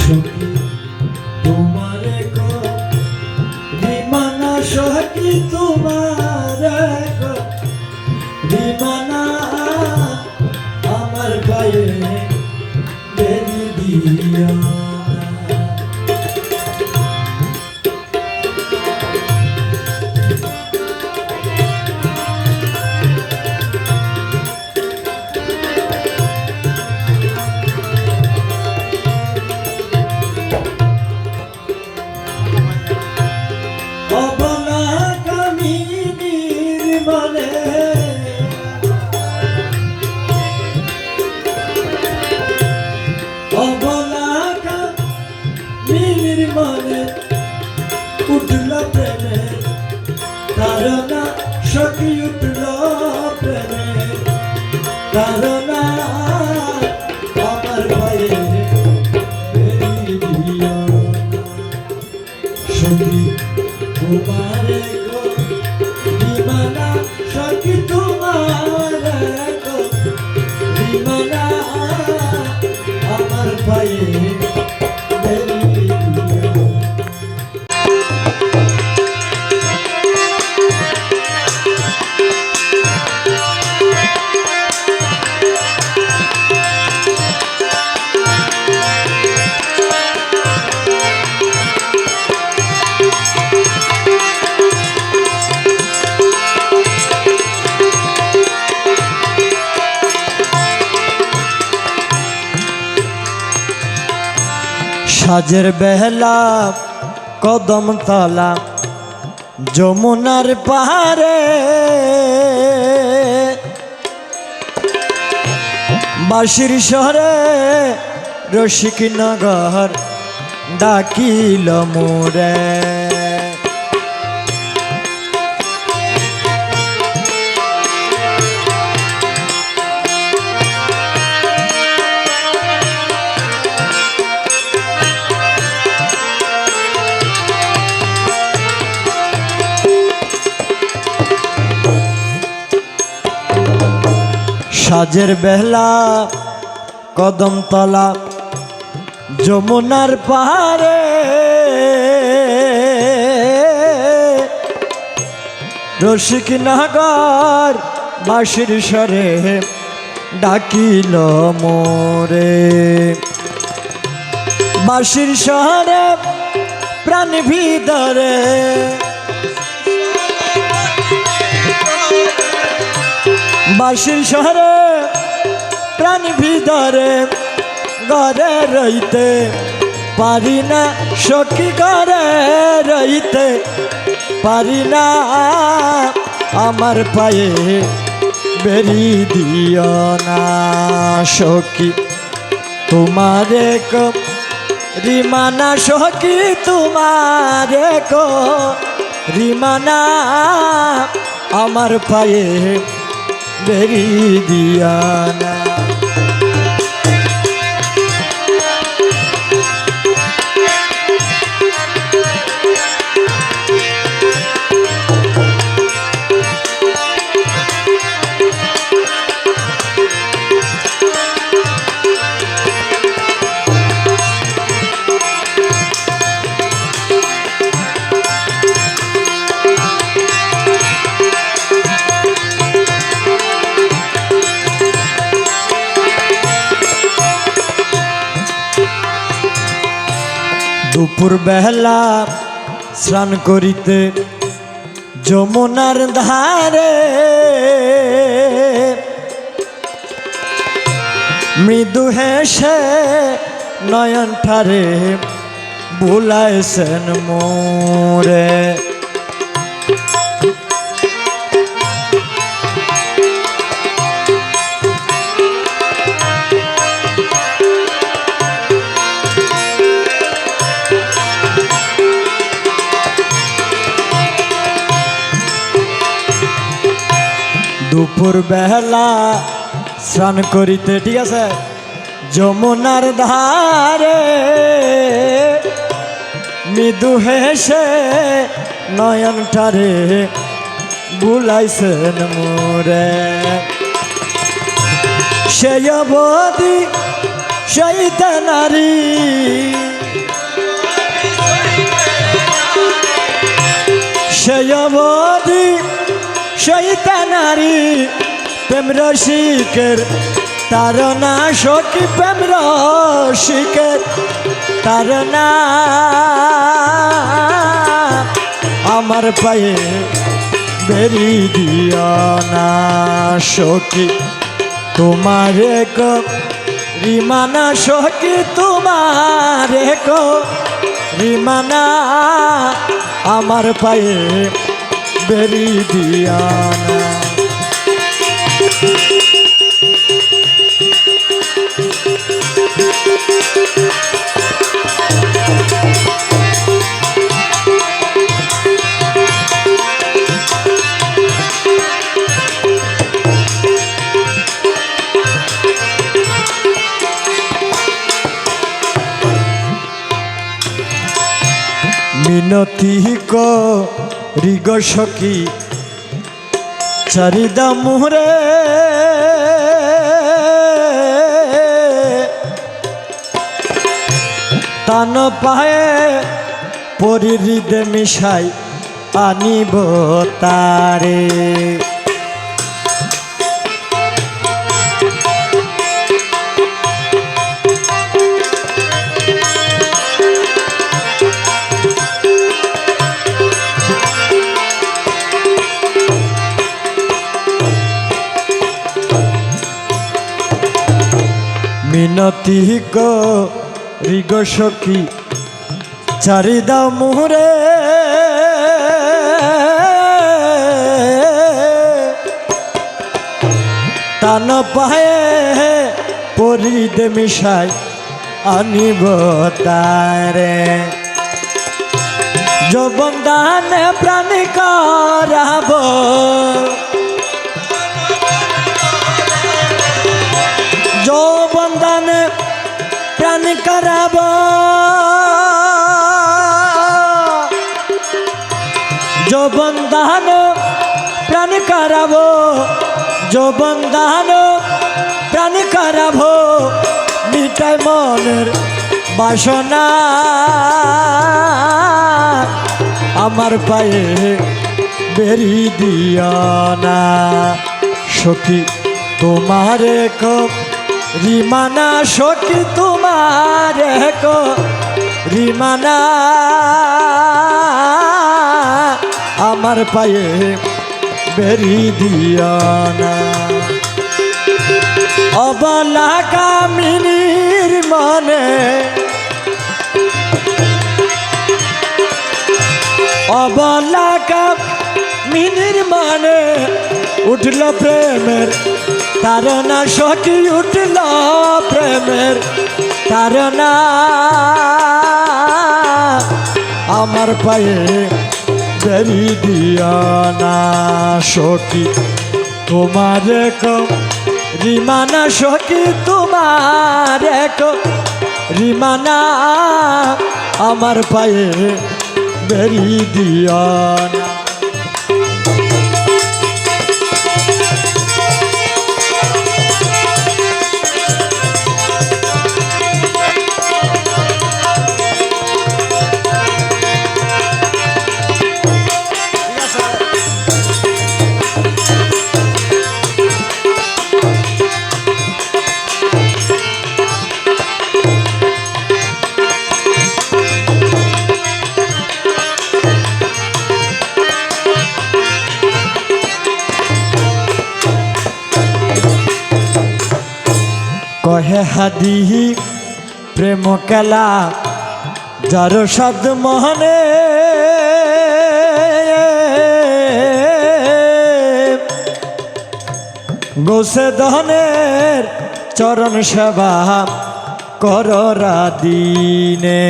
সখী তোমারে রিমানা সখী তোমারে রিমানা আমার পায়ে বেরি দিয়া মনে উঠল প্রেমে ধারণা সখী উঠল প্রেমে ধারণা আমার ভয়ে সখী তোমারে গো রিমানা সখী তোমারে গো রিমানা আমার ভয়ে সাজের বেলা কদম তলা যমুনার পাহাড়ে বাঁশির শহরে রসিকনগর ডাকিল মোরে সাজের বেলা কদম তলা যমুনার পাহাড়ে রসিকনগর বাঁশির স্বরে ডাকিল মোরে বাঁশির শহরে প্রাণ ভিতরে বাঁশির শহরে প্রাণ ভিতরে ঘরে রইতে পারি না সখী ঘরে রইতে পারি না আমার পায়ে বেরি দিও না সখী তোমারে রিমানা সখী তোমারে রিমানা আমার পায়ে বেরি দিয়া না দুপুর বেলা স্নান করিতে যমুনার ধারে মৃদু হেসে নয়ন ঠারে বুলাইছেন মোরে দুপুর বেলা স্নান করিতে ঠিক আছে যমুনার ধারে মৃদু হেসে নয়ন ঠারে বুলাইছেন মোরে সেই অবধি সেই নারী করিতে নারী প্রেম রসিকের তারনা সখী প্রেম রসিকের তারনা আমার পায়ে বেরি দিও না সখী তোমারে গো রিমানা সখী তোমারে গো রিমানা আমার পায়ে বেরি দিও না মিনতি করি গো সখী চারিদা মুহরে তান পায়ে পরি হৃদে মিশাই আনিব তারে মিনতি করি গো সখী চারিদা মুহরে তান পায়ে পরিদে মিশাই আনিব তারে যৌবন দানে প্রাণ করাব যৌবন দানে প্রাণ করাব যৌবন দান প্রাণ করাব যৌবন দান প্রাণ করাব মিটাই মনের বাসনা আমার পায়ে বেরি দিও না সখী তোমারে কো রিমানা সখী তোমারে কো রিমানা আমার পায়ে বেরি দিও না অবলা কামিনীর মনে অবলা কামিনীর মনে উঠল প্রেমের তারনা সখী উঠল প্রেমের তারনা আমার পায়ে বেরি দিও না সখী তোমারে কো রিমানা সখী তোমারে কো রিমানা আমার পায়ে বেরি দিও না কহে হাদি প্রেম খেলা যার সাদ মোহনে গোসে দহনের চরণ সেবা কররা দিনে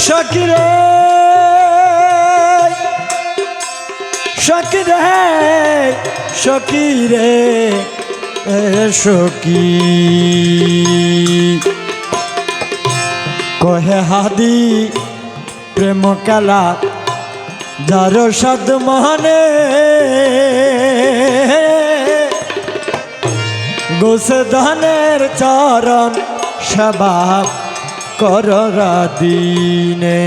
সকিরে সকিরে সকিরে সকি কহে হাদি প্রেম খেলা যার সাদ মহানে গোসে ধনের চরণ সেবা কররা দিনে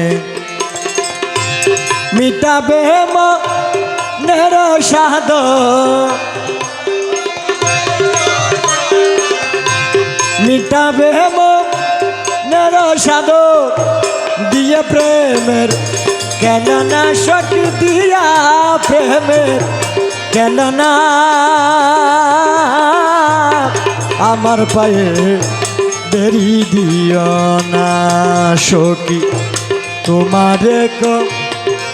মিটাবে মনের সাদ মিটাবে মনের সাদ দিয়ে প্রেমের কেন না শক্তি দিয়া প্রেমের কেন না আমার পায়ে দেরি দিও না সখী তোমার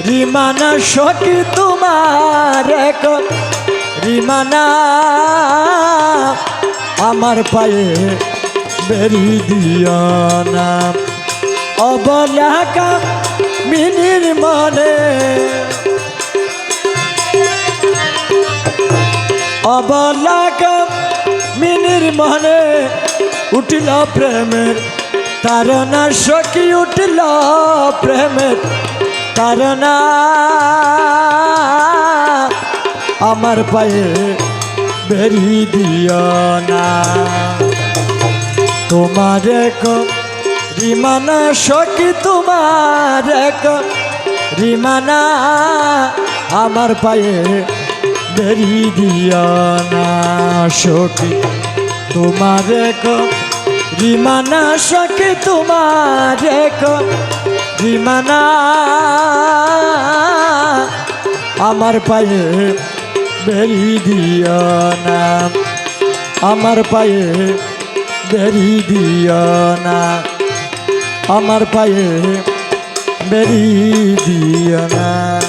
রিমানা সখী তোমার রিমানা আমার পায়ে বেরি দিও না অবলাকা মিনির মনে অবলাকা মিনির মনে উঠিল প্রেমের তারনা সখী উঠিল প্রেমের তারনা আমার পায়ে বেরি দিও না তোমার রিমানা সখী তোমার রিমানা আমার পায়ে বেরি দিও না সখী তোমার রিমানা সখী তোমার রিমানা আমার পায়ে বেরি দিও না আমার পায়ে বেরি দিও না আমার পায়ে বেরি দিও না।